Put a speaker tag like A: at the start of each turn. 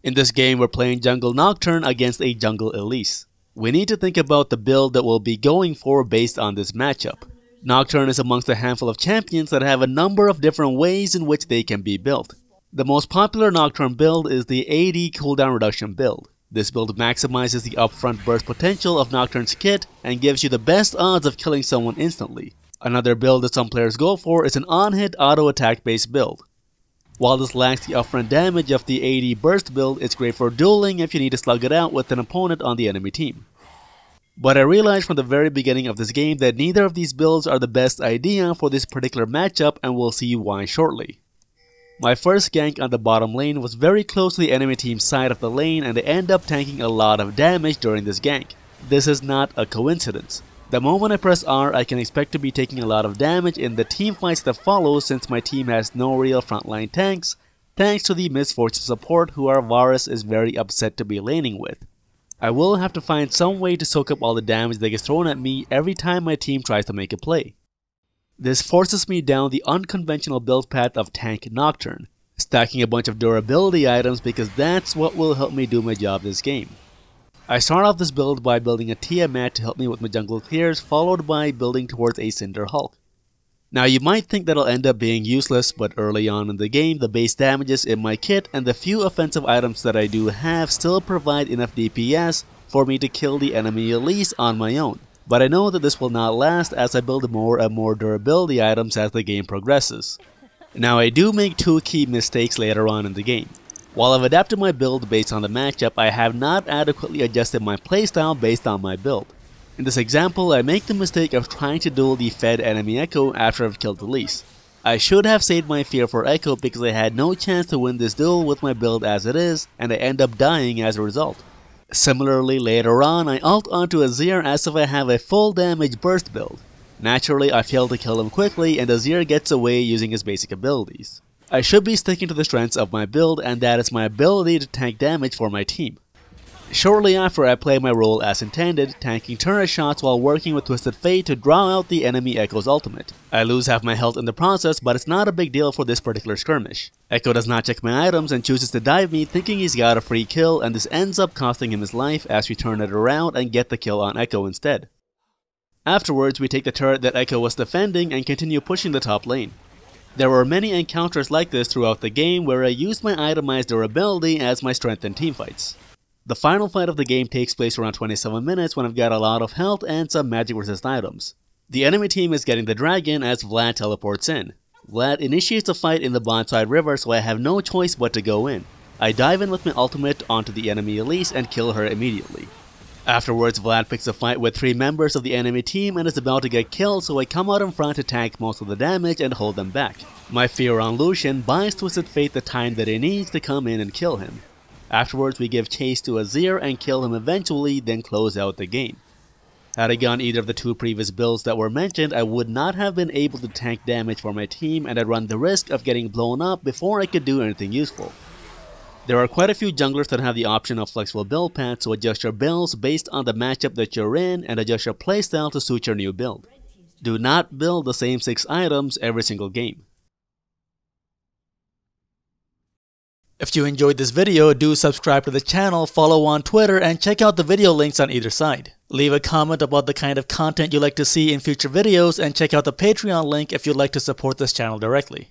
A: In this game, we're playing Jungle Nocturne against a Jungle Elise. We need to think about the build that we'll be going for based on this matchup. Nocturne is amongst a handful of champions that have a number of different ways in which they can be built. The most popular Nocturne build is the AD cooldown reduction build. This build maximizes the upfront burst potential of Nocturne's kit and gives you the best odds of killing someone instantly. Another build that some players go for is an on-hit auto attack based build. While this lacks the upfront damage of the AD burst build, it's great for dueling if you need to slug it out with an opponent on the enemy team. But I realized from the very beginning of this game that neither of these builds are the best idea for this particular matchup, and we'll see why shortly. My first gank on the bottom lane was very close to the enemy team's side of the lane, and I end up tanking a lot of damage during this gank. This is not a coincidence. The moment I press R, I can expect to be taking a lot of damage in the team fights that follow, since my team has no real frontline tanks, thanks to the Misfortune support who our Varus is very upset to be laning with. I will have to find some way to soak up all the damage that gets thrown at me every time my team tries to make a play. This forces me down the unconventional build path of Tank Nocturne, stacking a bunch of durability items because that's what will help me do my job this game. I start off this build by building a Tiamat to help me with my jungle clears, followed by building towards a Cinder Hulk. Now you might think that'll end up being useless, but early on in the game the base damages in my kit and the few offensive items that I do have still provide enough DPS for me to kill the enemy Elise on my own. But I know that this will not last as I build more and more durability items as the game progresses. Now I do make two key mistakes later on in the game. While I've adapted my build based on the matchup, I have not adequately adjusted my playstyle based on my build. In this example, I make the mistake of trying to duel the fed enemy Echo after I've killed Elise. I should have saved my fear for Echo because I had no chance to win this duel with my build as it is, and I end up dying as a result. Similarly, later on, I ult onto Azir as if I have a full damage burst build. Naturally, I fail to kill him quickly and Azir gets away using his basic abilities. I should be sticking to the strengths of my build, and that is my ability to tank damage for my team. Shortly after, I play my role as intended, tanking turret shots while working with Twisted Fate to draw out the enemy Echo's ultimate. I lose half my health in the process, but it's not a big deal for this particular skirmish. Echo does not check my items and chooses to dive me thinking he's got a free kill, and this ends up costing him his life as we turn it around and get the kill on Echo instead. Afterwards, we take the turret that Echo was defending and continue pushing the top lane. There were many encounters like this throughout the game where I used my itemized durability as my strength in teamfights. The final fight of the game takes place around 27 minutes when I've got a lot of health and some magic resist items. The enemy team is getting the dragon as Vlad teleports in. Vlad initiates a fight in the Bondside River, so I have no choice but to go in. I dive in with my ultimate onto the enemy Elise and kill her immediately. Afterwards, Vlad picks a fight with 3 members of the enemy team and is about to get killed, so I come out in front to tank most of the damage and hold them back. My fear on Lucian buys Twisted Fate the time that he needs to come in and kill him. Afterwards, we give chase to Azir and kill him eventually, then close out the game. Had I gone either of the 2 previous builds that were mentioned, I would not have been able to tank damage for my team, and I'd run the risk of getting blown up before I could do anything useful. There are quite a few junglers that have the option of flexible build paths, so adjust your builds based on the matchup that you're in and adjust your playstyle to suit your new build. Do not build the same 6 items every single game. If you enjoyed this video, do subscribe to the channel, follow on Twitter, and check out the video links on either side. Leave a comment about the kind of content you'd like to see in future videos, and check out the Patreon link if you'd like to support this channel directly.